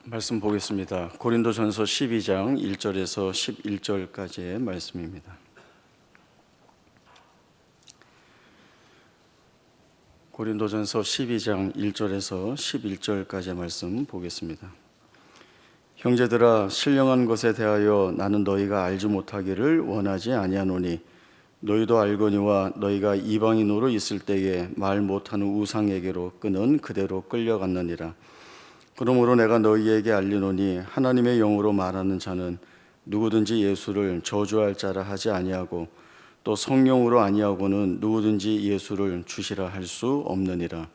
말씀 보겠습니다. 고린도전서 12장 1절에서 11절까지의 말씀입니다. 고린도전서 12장 1절에서 11절까지의 말씀 보겠습니다. 형제들아, 신령한 것에 대하여 나는 너희가 알지 못하기를 원하지 아니하노니 너희도 알거니와 너희가 이방인으로 있을 때에 말 못하는 우상에게로 끄는 그대로 끌려갔느니라. 그러므로 내가 너희에게 알리노니 하나님의 영으로 말하는 자는 누구든지 예수를 저주할 자라 하지 아니하고 또 성령으로 아니하고는 누구든지 예수를 주시라 할 수 없느니라.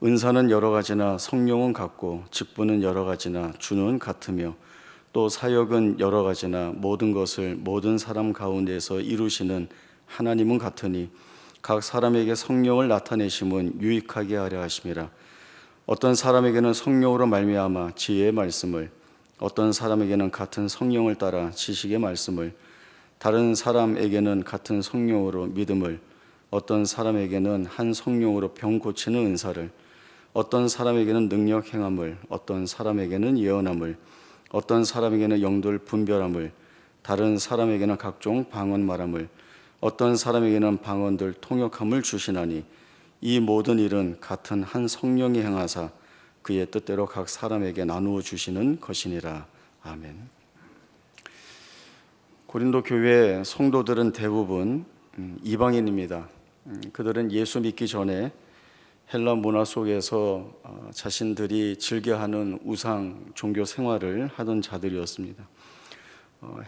은사는 여러 가지나 성령은 같고 직분은 여러 가지나 주는 같으며 또 사역은 여러 가지나 모든 것을 모든 사람 가운데서 이루시는 하나님은 같으니 각 사람에게 성령을 나타내심은 유익하게 하려 하심이라. 어떤 사람에게는 성령으로 말미암아 지혜의 말씀을, 어떤 사람에게는 같은 성령을 따라 지식의 말씀을, 다른 사람에게는 같은 성령으로 믿음을, 어떤 사람에게는 한 성령으로 병 고치는 은사를, 어떤 사람에게는 능력 행함을, 어떤 사람에게는 예언함을, 어떤 사람에게는 영들 분별함을, 다른 사람에게는 각종 방언 말함을, 어떤 사람에게는 방언들 통역함을 주시나니 이 모든 일은 같은 한 성령이 행하사 그의 뜻대로 각 사람에게 나누어 주시는 것이니라. 아멘. 고린도 교회 성도들은 대부분 이방인입니다. 그들은 예수 믿기 전에 헬라 문화 속에서 자신들이 즐겨하는 우상 종교 생활을 하던 자들이었습니다.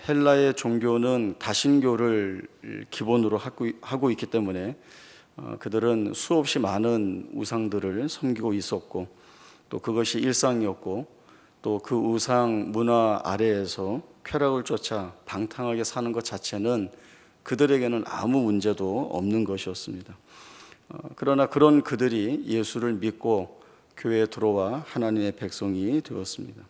헬라의 종교는 다신교를 기본으로 하고 있기 때문에 그들은 수없이 많은 우상들을 섬기고 있었고 또 그것이 일상이었고 또 그 우상 문화 아래에서 쾌락을 쫓아 방탕하게 사는 것 자체는 그들에게는 아무 문제도 없는 것이었습니다. 그러나 그런 그들이 예수를 믿고 교회에 들어와 하나님의 백성이 되었습니다.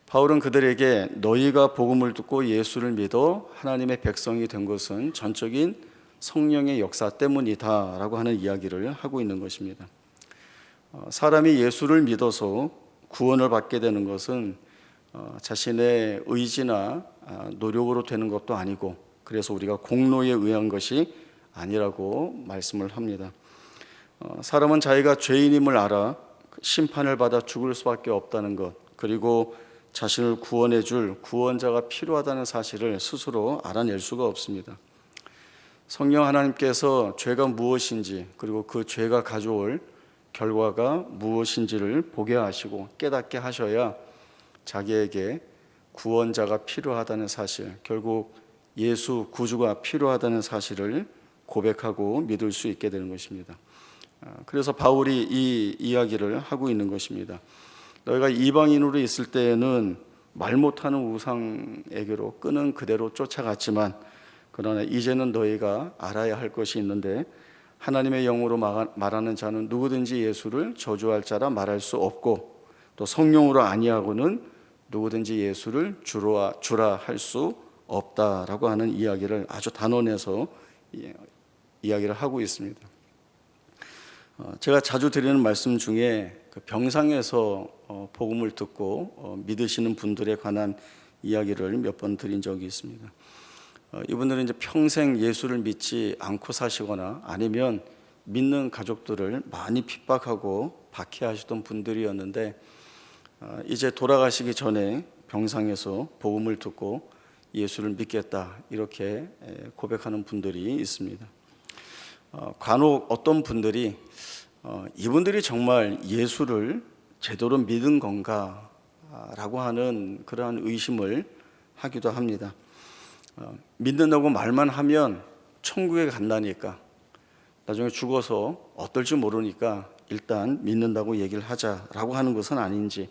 바울은 그들에게 너희가 복음을 듣고 예수를 믿어 하나님의 백성이 된 것은 전적인 성령의 역사 때문이다 라고 하는 이야기를 하고 있는 것입니다. 사람이 예수를 믿어서 구원을 받게 되는 것은 자신의 의지나 노력으로 되는 것도 아니고 그래서 우리가 공로에 의한 것이 아니라고 말씀을 합니다. 사람은 자기가 죄인임을 알아 심판을 받아 죽을 수밖에 없다는 것, 그리고 자신을 구원해 줄 구원자가 필요하다는 사실을 스스로 알아낼 수가 없습니다. 성령 하나님께서 죄가 무엇인지 그리고 그 죄가 가져올 결과가 무엇인지를 보게 하시고 깨닫게 하셔야 자기에게 구원자가 필요하다는 사실, 결국 예수 구주가 필요하다는 사실을 고백하고 믿을 수 있게 되는 것입니다. 그래서 바울이 이 이야기를 하고 있는 것입니다. 너희가 이방인으로 있을 때에는 말 못하는 우상에게로 끄는 그대로 쫓아갔지만 그러나 이제는 너희가 알아야 할 것이 있는데 하나님의 영으로 말하는 자는 누구든지 예수를 저주할 자라 말할 수 없고 또 성령으로 아니하고는 누구든지 예수를 주라 할 수 없다라고 하는 이야기를 아주 단언해서 이야기를 하고 있습니다. 제가 자주 드리는 말씀 중에 그 병상에서 복음을 듣고 믿으시는 분들에 관한 이야기를 몇 번 드린 적이 있습니다. 이분들은 이제 평생 예수를 믿지 않고 사시거나 아니면 믿는 가족들을 많이 핍박하고 박해하시던 분들이었는데 이제 돌아가시기 전에 병상에서 복음을 듣고 예수를 믿겠다 이렇게 고백하는 분들이 있습니다. 간혹 어떤 분들이 이분들이 정말 예수를 제대로 믿은 건가 라고 하는 그러한 의심을 하기도 합니다. 믿는다고 말만 하면 천국에 간다니까 나중에 죽어서 어떨지 모르니까 일단 믿는다고 얘기를 하자라고 하는 것은 아닌지,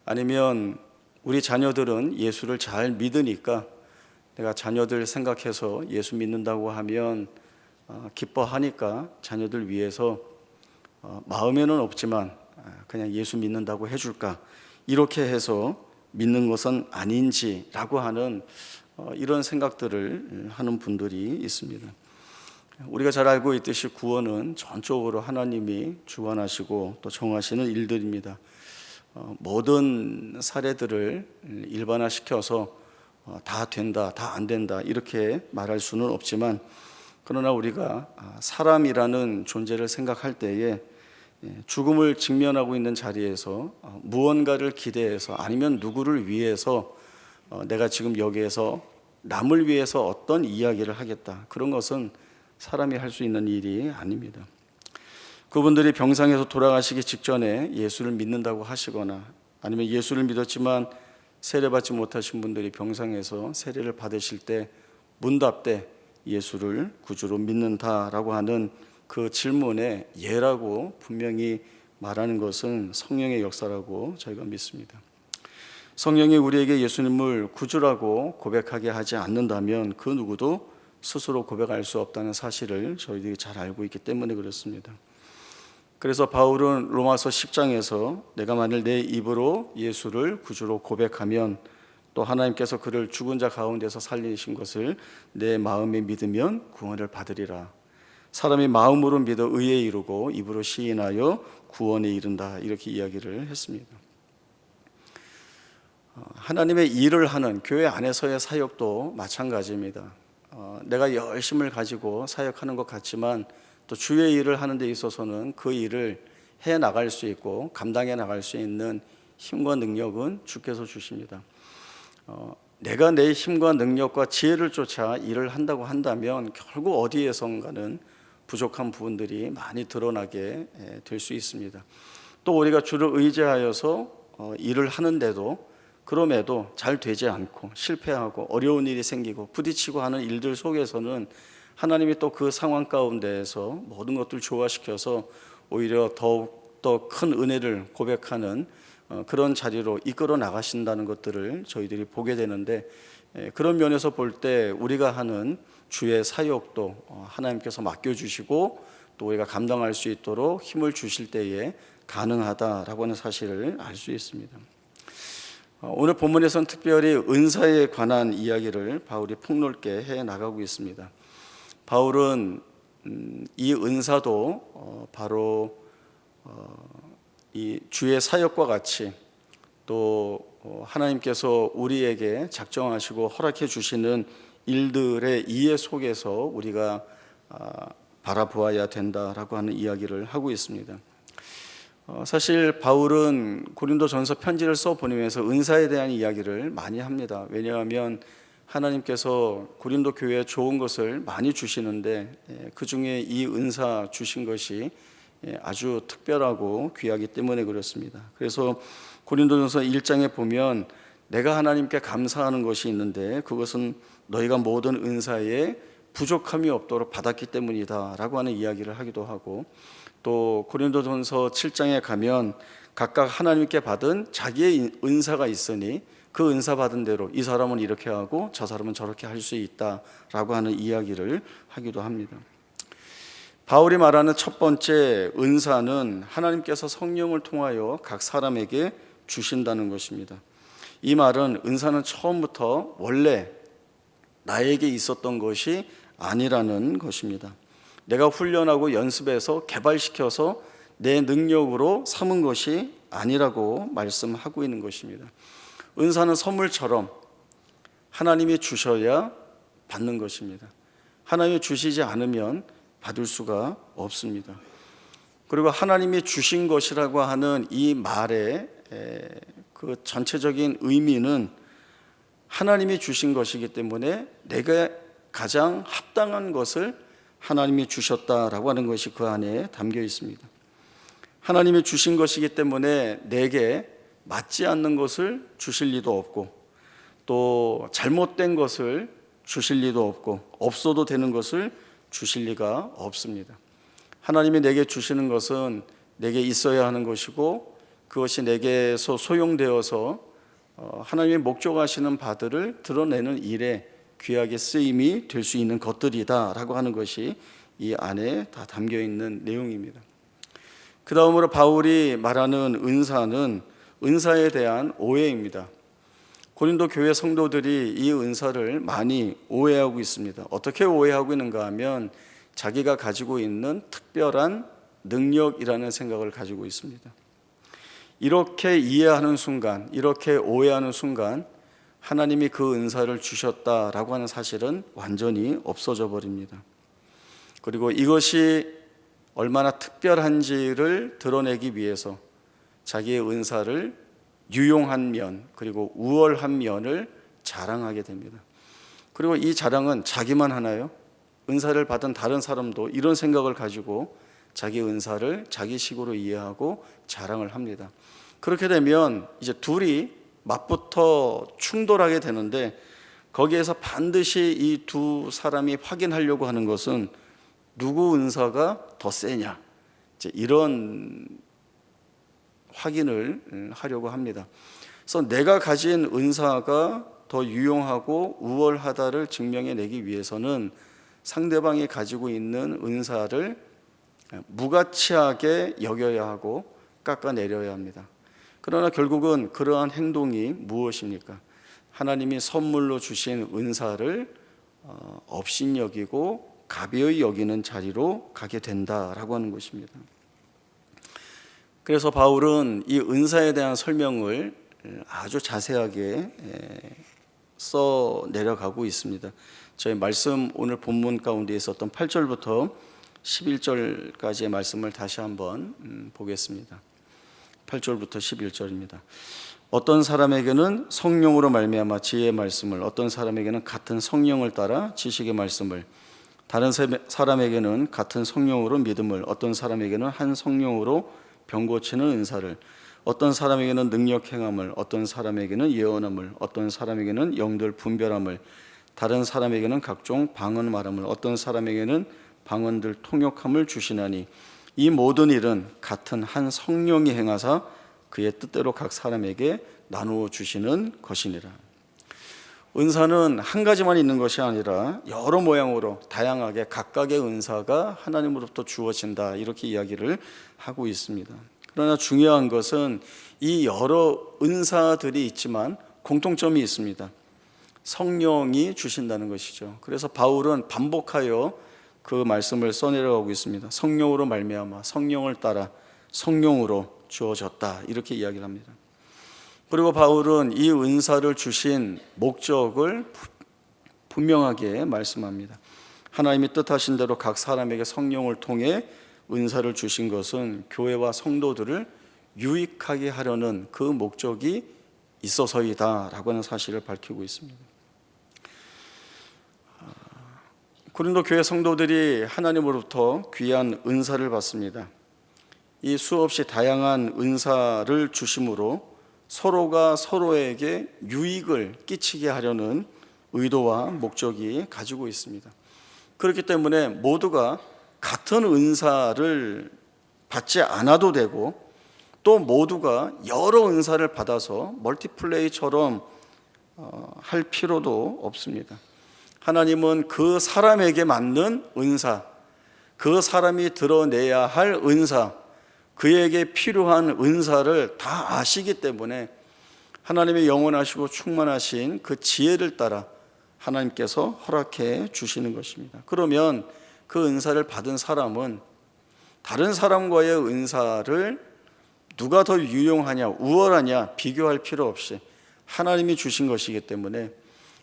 아니면 우리 자녀들은 예수를 잘 믿으니까 내가 자녀들 생각해서 예수 믿는다고 하면 기뻐하니까 자녀들 위해서 마음에는 없지만 그냥 예수 믿는다고 해줄까 이렇게 해서 믿는 것은 아닌지라고 하는 이런 생각들을 하는 분들이 있습니다. 우리가 잘 알고 있듯이 구원은 전적으로 하나님이 주관하시고 또 정하시는 일들입니다. 모든 사례들을 일반화시켜서 다 된다, 다 안 된다 이렇게 말할 수는 없지만, 그러나 우리가 사람이라는 존재를 생각할 때에 죽음을 직면하고 있는 자리에서 무언가를 기대해서 아니면 누구를 위해서 내가 지금 여기에서 남을 위해서 어떤 이야기를 하겠다, 그런 것은 사람이 할 수 있는 일이 아닙니다. 그분들이 병상에서 돌아가시기 직전에 예수를 믿는다고 하시거나, 아니면 예수를 믿었지만 세례받지 못하신 분들이 병상에서 세례를 받으실 때 문답대 예수를 구주로 믿는다라고 하는 그 질문에 예라고 분명히 말하는 것은 성령의 역사라고 저희가 믿습니다. 성령이 우리에게 예수님을 구주라고 고백하게 하지 않는다면 그 누구도 스스로 고백할 수 없다는 사실을 저희들이 잘 알고 있기 때문에 그렇습니다. 그래서 바울은 로마서 10장에서 내가 만일 내 입으로 예수를 구주로 고백하면, 또 하나님께서 그를 죽은 자 가운데서 살리신 것을 내 마음에 믿으면 구원을 받으리라. 사람이 마음으로 믿어 의에 이르고 입으로 시인하여 구원에 이른다, 이렇게 이야기를 했습니다. 하나님의 일을 하는 교회 안에서의 사역도 마찬가지입니다. 내가 열심을 가지고 사역하는 것 같지만 또 주의 일을 하는 데 있어서는 그 일을 해 나갈 수 있고 감당해 나갈 수 있는 힘과 능력은 주께서 주십니다. 내가 내 힘과 능력과 지혜를 쫓아 일을 한다고 한다면 결국 어디에선가는 부족한 부분들이 많이 드러나게 될 수 있습니다. 또 우리가 주를 의지하여서 일을 하는데도 그럼에도 잘 되지 않고 실패하고 어려운 일이 생기고 부딪히고 하는 일들 속에서는 하나님이 또 그 상황 가운데에서 모든 것들을 조화시켜서 오히려 더욱더 큰 은혜를 고백하는 그런 자리로 이끌어 나가신다는 것들을 저희들이 보게 되는데, 그런 면에서 볼 때 우리가 하는 주의 사역도 하나님께서 맡겨주시고 또 우리가 감당할 수 있도록 힘을 주실 때에 가능하다라고 하는 사실을 알 수 있습니다. 오늘 본문에서는 특별히 은사에 관한 이야기를 바울이 폭넓게 해 나가고 있습니다. 바울은 이 은사도 바로 이 주의 사역과 같이 또 하나님께서 우리에게 작정하시고 허락해 주시는 일들의 이해 속에서 우리가 바라보아야 된다라고 하는 이야기를 하고 있습니다. 사실 바울은 고린도전서 편지를 써보내면서 은사에 대한 이야기를 많이 합니다. 왜냐하면 하나님께서 고린도 교회에 좋은 것을 많이 주시는데 그 중에 이 은사 주신 것이 아주 특별하고 귀하기 때문에 그렇습니다. 그래서 고린도전서 1장에 보면 내가 하나님께 감사하는 것이 있는데 그것은 너희가 모든 은사에 부족함이 없도록 받았기 때문이다 라고 하는 이야기를 하기도 하고, 또 고린도전서 7장에 가면 각각 하나님께 받은 자기의 은사가 있으니 그 은사 받은 대로 이 사람은 이렇게 하고 저 사람은 저렇게 할 수 있다라고 하는 이야기를 하기도 합니다. 바울이 말하는 첫 번째 은사는 하나님께서 성령을 통하여 각 사람에게 주신다는 것입니다. 이 말은 은사는 처음부터 원래 나에게 있었던 것이 아니라는 것입니다. 내가 훈련하고 연습해서 개발시켜서 내 능력으로 삼은 것이 아니라고 말씀하고 있는 것입니다. 은사는 선물처럼 하나님이 주셔야 받는 것입니다. 하나님이 주시지 않으면 받을 수가 없습니다. 그리고 하나님이 주신 것이라고 하는 이 말의 그 전체적인 의미는 하나님이 주신 것이기 때문에 내가 가장 합당한 것을 하나님이 주셨다라고 하는 것이 그 안에 담겨 있습니다. 하나님이 주신 것이기 때문에 내게 맞지 않는 것을 주실 리도 없고, 또 잘못된 것을 주실 리도 없고, 없어도 되는 것을 주실 리가 없습니다. 하나님이 내게 주시는 것은 내게 있어야 하는 것이고, 그것이 내게서 소용되어서 하나님의 목적하시는 바들을 드러내는 일에 귀하게 쓰임이 될 수 있는 것들이다라고 하는 것이 이 안에 다 담겨 있는 내용입니다. 그 다음으로 바울이 말하는 은사는 은사에 대한 오해입니다. 고린도 교회 성도들이 이 은사를 많이 오해하고 있습니다. 어떻게 오해하고 있는가 하면 자기가 가지고 있는 특별한 능력이라는 생각을 가지고 있습니다. 이렇게 이해하는 순간, 이렇게 오해하는 순간 하나님이 그 은사를 주셨다라고 하는 사실은 완전히 없어져 버립니다. 그리고 이것이 얼마나 특별한지를 드러내기 위해서 자기의 은사를 유용한 면, 그리고 우월한 면을 자랑하게 됩니다. 그리고 이 자랑은 자기만 하나요? 은사를 받은 다른 사람도 이런 생각을 가지고 자기 은사를 자기식으로 이해하고 자랑을 합니다. 그렇게 되면 이제 둘이 맞붙어 충돌하게 되는데, 거기에서 반드시 이 두 사람이 확인하려고 하는 것은 누구 은사가 더 세냐, 이제 이런 확인을 하려고 합니다. 그래서 내가 가진 은사가 더 유용하고 우월하다를 증명해내기 위해서는 상대방이 가지고 있는 은사를 무가치하게 여겨야 하고 깎아내려야 합니다. 그러나 결국은 그러한 행동이 무엇입니까? 하나님이 선물로 주신 은사를 업신여기고 가벼이 여기는 자리로 가게 된다라고 하는 것입니다. 그래서 바울은 이 은사에 대한 설명을 아주 자세하게 써 내려가고 있습니다. 저희 말씀, 오늘 본문 가운데 있었던 8절부터 11절까지의 말씀을 다시 한번 보겠습니다. 8절부터 11절입니다. 어떤 사람에게는 성령으로 말미암아 지혜의 말씀을, 어떤 사람에게는 같은 성령을 따라 지식의 말씀을, 다른 사람에게는 같은 성령으로 믿음을, 어떤 사람에게는 한 성령으로 병 고치는 은사를, 어떤 사람에게는 능력 행함을, 어떤 사람에게는 예언함을, 어떤 사람에게는 영들 분별함을, 다른 사람에게는 각종 방언 말함을, 어떤 사람에게는 방언들 통역함을 주시나니 이 모든 일은 같은 한 성령이 행하사 그의 뜻대로 각 사람에게 나누어 주시는 것이니라. 은사는 한 가지만 있는 것이 아니라 여러 모양으로 다양하게 각각의 은사가 하나님으로부터 주어진다, 이렇게 이야기를 하고 있습니다. 그러나 중요한 것은 이 여러 은사들이 있지만 공통점이 있습니다. 성령이 주신다는 것이죠. 그래서 바울은 반복하여 그 말씀을 써내려가고 있습니다. 성령으로 말미암아, 성령을 따라, 성령으로 주어졌다, 이렇게 이야기를 합니다. 그리고 바울은 이 은사를 주신 목적을 분명하게 말씀합니다. 하나님이 뜻하신 대로 각 사람에게 성령을 통해 은사를 주신 것은 교회와 성도들을 유익하게 하려는 그 목적이 있어서이다 라고 하는 사실을 밝히고 있습니다. 고린도 교회 성도들이 하나님으로부터 귀한 은사를 받습니다. 이 수없이 다양한 은사를 주심으로 서로가 서로에게 유익을 끼치게 하려는 의도와 목적이 가지고 있습니다. 그렇기 때문에 모두가 같은 은사를 받지 않아도 되고, 또 모두가 여러 은사를 받아서 멀티플레이처럼 할 필요도 없습니다. 하나님은 그 사람에게 맞는 은사, 그 사람이 드러내야 할 은사, 그에게 필요한 은사를 다 아시기 때문에 하나님의 영원하시고 충만하신 그 지혜를 따라 하나님께서 허락해 주시는 것입니다. 그러면 그 은사를 받은 사람은 다른 사람과의 은사를 누가 더 유용하냐, 우월하냐 비교할 필요 없이 하나님이 주신 것이기 때문에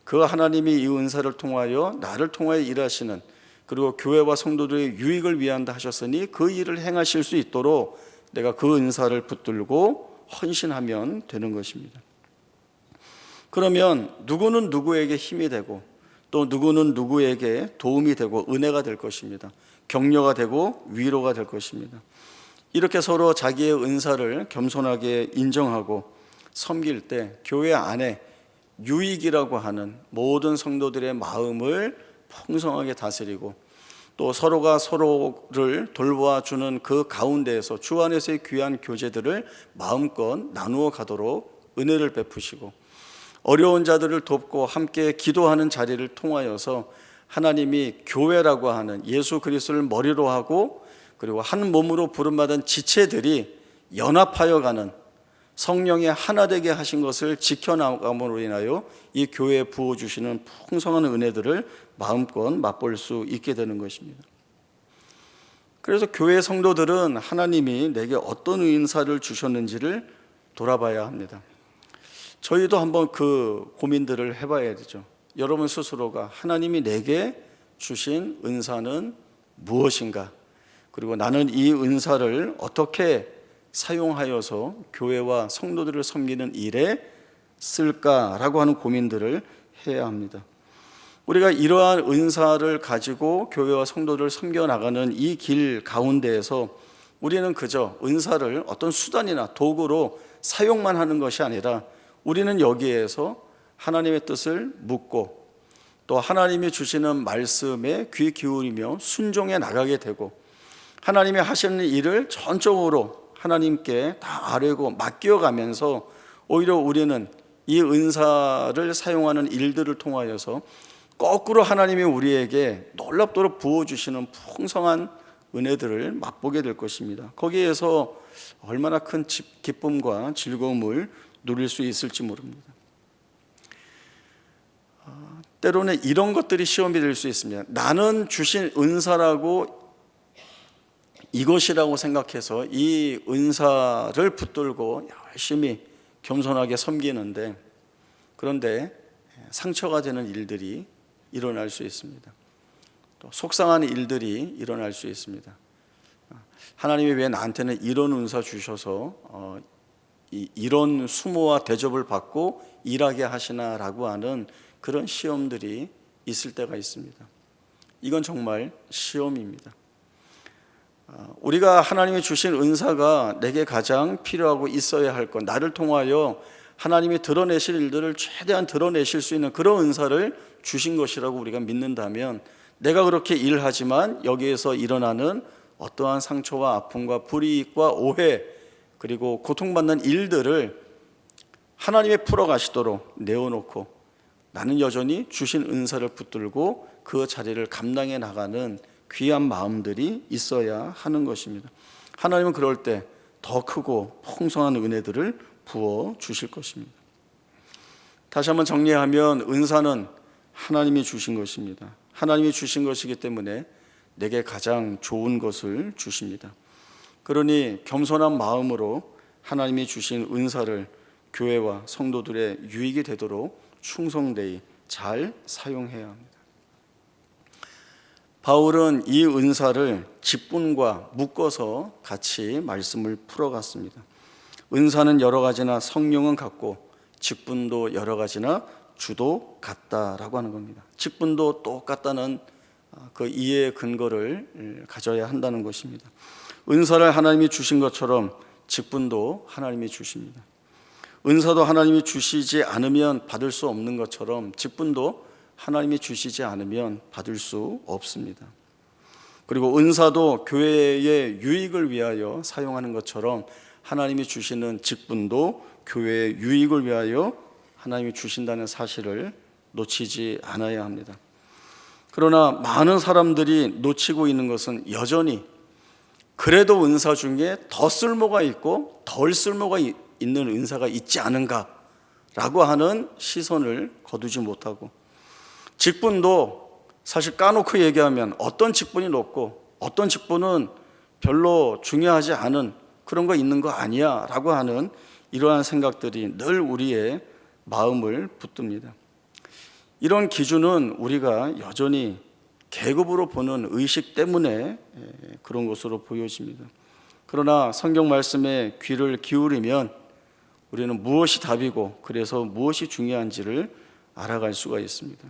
그 하나님이 이 은사를 통하여 나를 통하여 일하시는, 그리고 교회와 성도들의 유익을 위한다 하셨으니 그 일을 행하실 수 있도록 내가 그 은사를 붙들고 헌신하면 되는 것입니다. 그러면 누구는 누구에게 힘이 되고, 또 누구는 누구에게 도움이 되고 은혜가 될 것입니다. 격려가 되고 위로가 될 것입니다. 이렇게 서로 자기의 은사를 겸손하게 인정하고 섬길 때 교회 안에 유익이라고 하는 모든 성도들의 마음을 풍성하게 다스리고, 또 서로가 서로를 돌보아주는 그 가운데에서 주 안에서의 귀한 교제들을 마음껏 나누어 가도록 은혜를 베푸시고, 어려운 자들을 돕고 함께 기도하는 자리를 통하여서 하나님이 교회라고 하는 예수 그리스도를 머리로 하고, 그리고 한 몸으로 부름받은 지체들이 연합하여 가는, 성령의 하나 되게 하신 것을 지켜나감으로 인하여 이 교회에 부어주시는 풍성한 은혜들을 마음껏 맛볼 수 있게 되는 것입니다. 그래서 교회 성도들은 하나님이 내게 어떤 은사를 주셨는지를 돌아봐야 합니다. 저희도 한번 그 고민들을 해봐야 되죠. 여러분 스스로가 하나님이 내게 주신 은사는 무엇인가? 그리고 나는 이 은사를 어떻게 사용하여서 교회와 성도들을 섬기는 일에 쓸까라고 하는 고민들을 해야 합니다. 우리가 이러한 은사를 가지고 교회와 성도들을 섬겨나가는 이 길 가운데에서 우리는 그저 은사를 어떤 수단이나 도구로 사용만 하는 것이 아니라 우리는 여기에서 하나님의 뜻을 묻고 또 하나님이 주시는 말씀에 귀 기울이며 순종해 나가게 되고 하나님이 하시는 일을 전적으로 하나님께 다 아뢰고 맡겨가면서 오히려 우리는 이 은사를 사용하는 일들을 통하여서 거꾸로 하나님이 우리에게 놀랍도록 부어주시는 풍성한 은혜들을 맛보게 될 것입니다. 거기에서 얼마나 큰 기쁨과 즐거움을 누릴 수 있을지 모릅니다. 때로는 이런 것들이 시험이 될 수 있습니다. 나는 주신 은사라고 이것이라고 생각해서 이 은사를 붙들고 열심히 겸손하게 섬기는데 그런데 상처가 되는 일들이 일어날 수 있습니다. 또 속상한 일들이 일어날 수 있습니다. 하나님이 왜 나한테는 이런 은사 주셔서 이런 수모와 대접을 받고 일하게 하시나라고 하는 그런 시험들이 있을 때가 있습니다. 이건 정말 시험입니다. 우리가 하나님이 주신 은사가 내게 가장 필요하고 있어야 할 것, 나를 통하여 하나님이 드러내실 일들을 최대한 드러내실 수 있는 그런 은사를 주신 것이라고 우리가 믿는다면 내가 그렇게 일하지만 여기에서 일어나는 어떠한 상처와 아픔과 불이익과 오해 그리고 고통받는 일들을 하나님이 풀어가시도록 내어놓고 나는 여전히 주신 은사를 붙들고 그 자리를 감당해 나가는 귀한 마음들이 있어야 하는 것입니다. 하나님은 그럴 때 더 크고 풍성한 은혜들을 부어 주실 것입니다. 다시 한번 정리하면 은사는 하나님이 주신 것입니다. 하나님이 주신 것이기 때문에 내게 가장 좋은 것을 주십니다. 그러니 겸손한 마음으로 하나님이 주신 은사를 교회와 성도들의 유익이 되도록 충성되이 잘 사용해야 합니다. 바울은 이 은사를 직분과 묶어서 같이 말씀을 풀어갔습니다. 은사는 여러 가지나 성령은 같고 직분도 여러 가지나 주도 같다라고 하는 겁니다. 직분도 똑같다는 그 이해의 근거를 가져야 한다는 것입니다. 은사를 하나님이 주신 것처럼 직분도 하나님이 주십니다. 은사도 하나님이 주시지 않으면 받을 수 없는 것처럼 직분도 하나님이 주시지 않으면 받을 수 없습니다. 그리고 은사도 교회의 유익을 위하여 사용하는 것처럼 하나님이 주시는 직분도 교회의 유익을 위하여 하나님이 주신다는 사실을 놓치지 않아야 합니다. 그러나 많은 사람들이 놓치고 있는 것은 여전히 그래도 은사 중에 더 쓸모가 있고 덜 쓸모가 있는 은사가 있지 않은가라고 하는 시선을 거두지 못하고 직분도 사실 까놓고 얘기하면 어떤 직분이 높고 어떤 직분은 별로 중요하지 않은 그런 거 있는 거 아니야 라고 하는 이러한 생각들이 늘 우리의 마음을 붙듭니다. 이런 기준은 우리가 여전히 계급으로 보는 의식 때문에 그런 것으로 보여집니다. 그러나 성경 말씀에 귀를 기울이면 우리는 무엇이 답이고 그래서 무엇이 중요한지를 알아갈 수가 있습니다.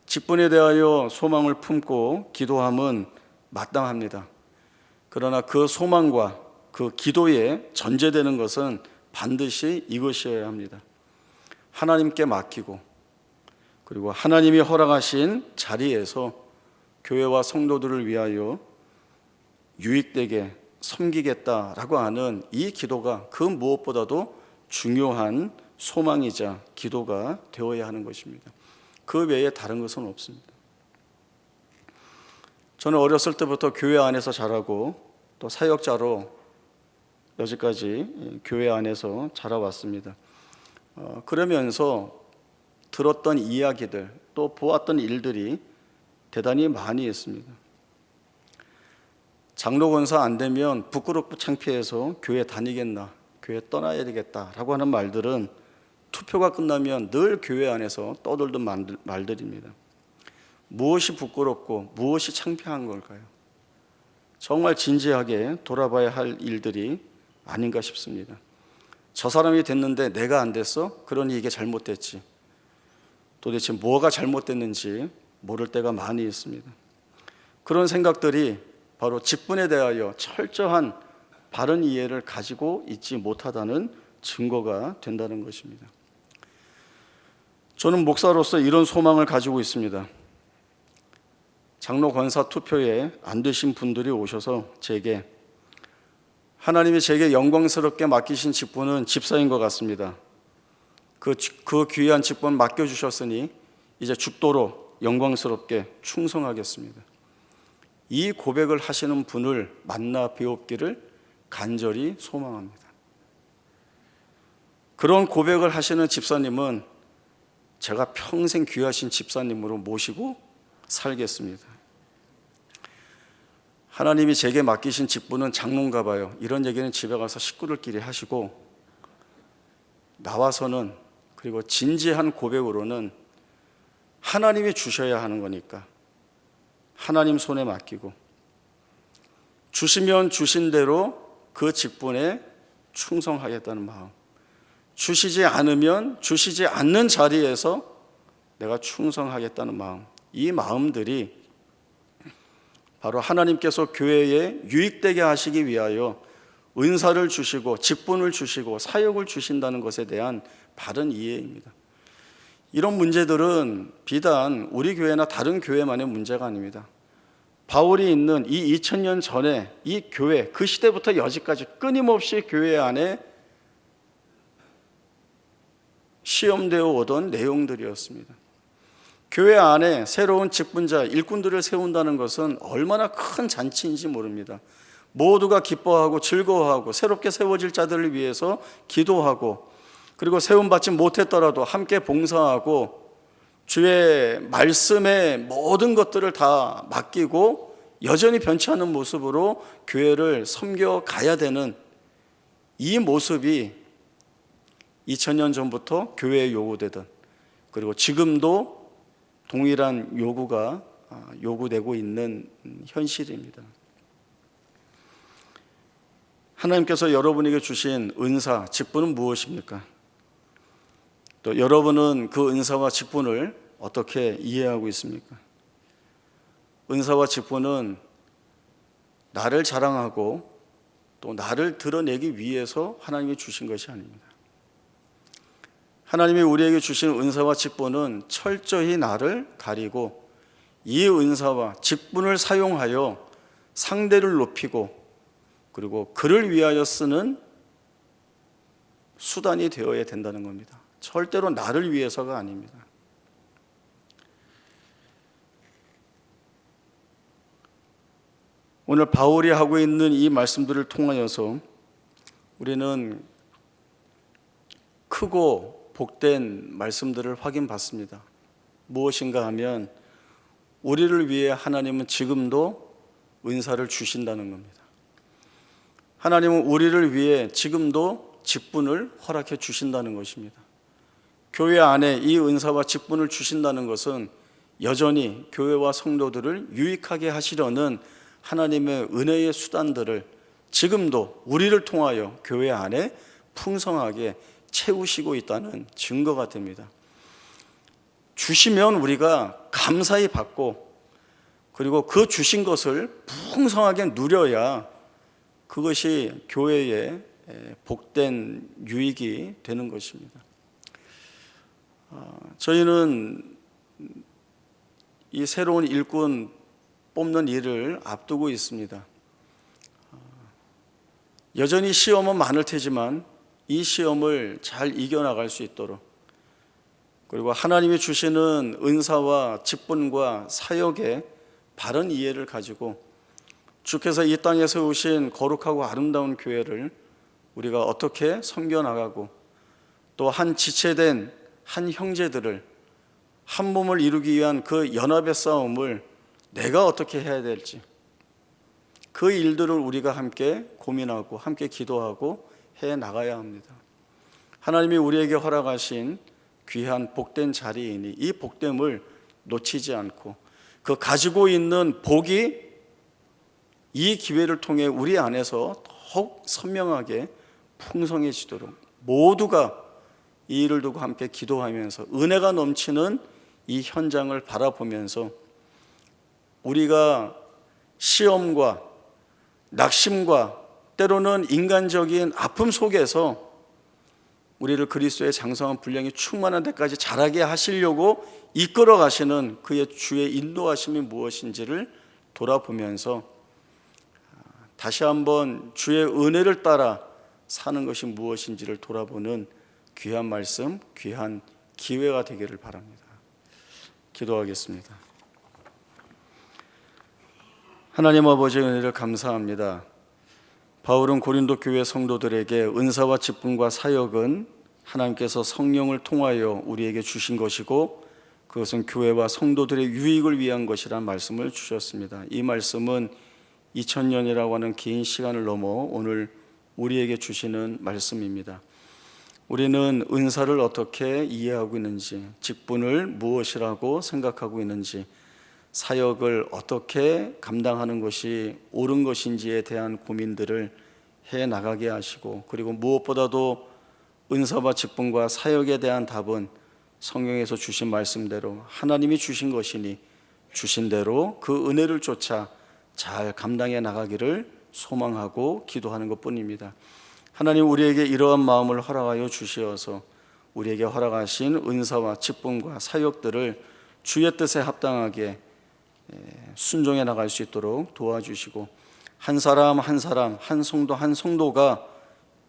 직분에 대하여 소망을 품고 기도함은 마땅합니다. 그러나 그 소망과 그 기도에 전제되는 것은 반드시 이것이어야 합니다. 하나님께 맡기고 그리고 하나님이 허락하신 자리에서 교회와 성도들을 위하여 유익되게 섬기겠다라고 하는 이 기도가 그 무엇보다도 중요한 소망이자 기도가 되어야 하는 것입니다. 그 외에 다른 것은 없습니다. 저는 어렸을 때부터 교회 안에서 자라고 또 사역자로 여기까지 교회 안에서 자라왔습니다. 그러면서 들었던 이야기들 또 보았던 일들이 대단히 많이 있습니다. 장로 권사 안 되면 부끄럽고 창피해서 교회 다니겠나 교회 떠나야 되겠다라고 하는 말들은 투표가 끝나면 늘 교회 안에서 떠돌던 말들입니다. 무엇이 부끄럽고 무엇이 창피한 걸까요? 정말 진지하게 돌아봐야 할 일들이 아닌가 싶습니다. 저 사람이 됐는데 내가 안 됐어? 그러니 이게 잘못됐지. 도대체 뭐가 잘못됐는지 모를 때가 많이 있습니다. 그런 생각들이 바로 직분에 대하여 철저한 바른 이해를 가지고 있지 못하다는 증거가 된다는 것입니다. 저는 목사로서 이런 소망을 가지고 있습니다. 장로 권사 투표에 안 되신 분들이 오셔서 제게 하나님이 제게 영광스럽게 맡기신 직분은 집사인 것 같습니다. 그 귀한 직분 맡겨주셨으니 이제 죽도록 영광스럽게 충성하겠습니다. 이 고백을 하시는 분을 만나 뵈옵기를 간절히 소망합니다. 그런 고백을 하시는 집사님은 제가 평생 귀하신 집사님으로 모시고 살겠습니다. 하나님이 제게 맡기신 직분은 장로인가 봐요. 이런 얘기는 집에 가서 식구들끼리 하시고, 나와서는, 그리고 진지한 고백으로는 하나님이 주셔야 하는 거니까 하나님 손에 맡기고, 주시면 주신 대로 그 직분에 충성하겠다는 마음, 주시지 않으면 주시지 않는 자리에서 내가 충성하겠다는 마음, 이 마음들이 바로 하나님께서 교회에 유익되게 하시기 위하여 은사를 주시고 직분을 주시고 사역을 주신다는 것에 대한 바른 이해입니다. 이런 문제들은 비단 우리 교회나 다른 교회만의 문제가 아닙니다. 바울이 있는 이 2000년 전에 이 교회, 그 시대부터 여지까지 끊임없이 교회 안에 시험되어 오던 내용들이었습니다. 교회 안에 새로운 직분자, 일꾼들을 세운다는 것은 얼마나 큰 잔치인지 모릅니다. 모두가 기뻐하고 즐거워하고 새롭게 세워질 자들을 위해서 기도하고, 그리고 세움받지 못했더라도 함께 봉사하고 주의 말씀의 모든 것들을 다 맡기고 여전히 변치 않은 모습으로 교회를 섬겨가야 되는 이 모습이 2000년 전부터 교회에 요구되던, 그리고 지금도 동일한 요구가 요구되고 있는 현실입니다. 하나님께서 여러분에게 주신 은사, 직분은 무엇입니까? 또 여러분은 그 은사와 직분을 어떻게 이해하고 있습니까? 은사와 직분은 나를 자랑하고 또 나를 드러내기 위해서 하나님이 주신 것이 아닙니다. 하나님이 우리에게 주신 은사와 직분은 철저히 나를 가리고 이 은사와 직분을 사용하여 상대를 높이고, 그리고 그를 위하여 쓰는 수단이 되어야 된다는 겁니다. 절대로 나를 위해서가 아닙니다. 오늘 바울이 하고 있는 이 말씀들을 통하여서 우리는 크고 복된 말씀들을 확인받습니다. 무엇인가 하면 우리를 위해 하나님은 지금도 은사를 주신다는 겁니다. 하나님은 우리를 위해 지금도 직분을 허락해 주신다는 것입니다. 교회 안에 이 은사와 직분을 주신다는 것은 여전히 교회와 성도들을 유익하게 하시려는 하나님의 은혜의 수단들을 지금도 우리를 통하여 교회 안에 풍성하게 채우시고 있다는 증거가 됩니다. 주시면 우리가 감사히 받고, 그리고 그 주신 것을 풍성하게 누려야 그것이 교회의 복된 유익이 되는 것입니다. 저희는 이 새로운 일꾼 뽑는 일을 앞두고 있습니다. 여전히 시험은 많을 테지만 이 시험을 잘 이겨나갈 수 있도록, 그리고 하나님이 주시는 은사와 직분과 사역의 바른 이해를 가지고 주께서 이 땅에 세우신 거룩하고 아름다운 교회를 우리가 어떻게 섬겨나가고, 또 한 지체된 한 형제들을 한 몸을 이루기 위한 그 연합의 싸움을 내가 어떻게 해야 될지, 그 일들을 우리가 함께 고민하고 함께 기도하고 해 나가야 합니다. 하나님이 우리에게 허락하신 귀한 복된 자리이니 이 복됨을 놓치지 않고 그 가지고 있는 복이 이 기회를 통해 우리 안에서 더욱 선명하게 풍성해지도록 모두가 이 일을 두고 함께 기도하면서 은혜가 넘치는 이 현장을 바라보면서 우리가 시험과 낙심과 때로는 인간적인 아픔 속에서 우리를 그리스도의 장성한 분량이 충만한 데까지 자라게 하시려고 이끌어 가시는 그의 주의 인도하심이 무엇인지를 돌아보면서 다시 한번 주의 은혜를 따라 사는 것이 무엇인지를 돌아보는 귀한 말씀, 귀한 기회가 되기를 바랍니다. 기도하겠습니다. 하나님 아버지의 은혜를 감사합니다. 바울은 고린도 교회 성도들에게 은사와 직분과 사역은 하나님께서 성령을 통하여 우리에게 주신 것이고 그것은 교회와 성도들의 유익을 위한 것이라는 말씀을 주셨습니다. 이 말씀은 2000년이라고 하는 긴 시간을 넘어 오늘 우리에게 주시는 말씀입니다. 우리는 은사를 어떻게 이해하고 있는지, 직분을 무엇이라고 생각하고 있는지, 사역을 어떻게 감당하는 것이 옳은 것인지에 대한 고민들을 해 나가게 하시고, 그리고 무엇보다도 은사와 직분과 사역에 대한 답은 성경에서 주신 말씀대로 하나님이 주신 것이니 주신 대로 그 은혜를 쫓아 잘 감당해 나가기를 소망하고 기도하는 것뿐입니다. 하나님, 우리에게 이러한 마음을 허락하여 주시어서 우리에게 허락하신 은사와 직분과 사역들을 주의 뜻에 합당하게 순종해 나갈 수 있도록 도와주시고, 한 사람 한 사람, 한 성도 한 성도가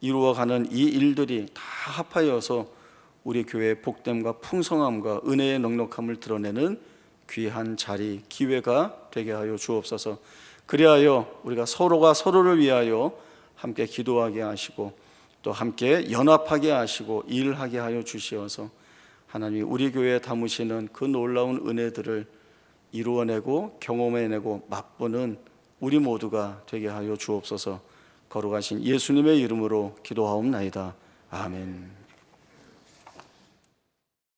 이루어가는 이 일들이 다 합하여서 우리 교회의 복됨과 풍성함과 은혜의 넉넉함을 드러내는 귀한 자리, 기회가 되게 하여 주옵소서. 그리하여 우리가 서로가 서로를 위하여 함께 기도하게 하시고 또 함께 연합하게 하시고 일하게 하여 주시어서 하나님, 우리 교회에 담으시는 그 놀라운 은혜들을 이루어내고 경험해내고 맛보는 우리 모두가 되게 하여 주옵소서. 거룩하신 예수님의 이름으로 기도하옵나이다. 아멘.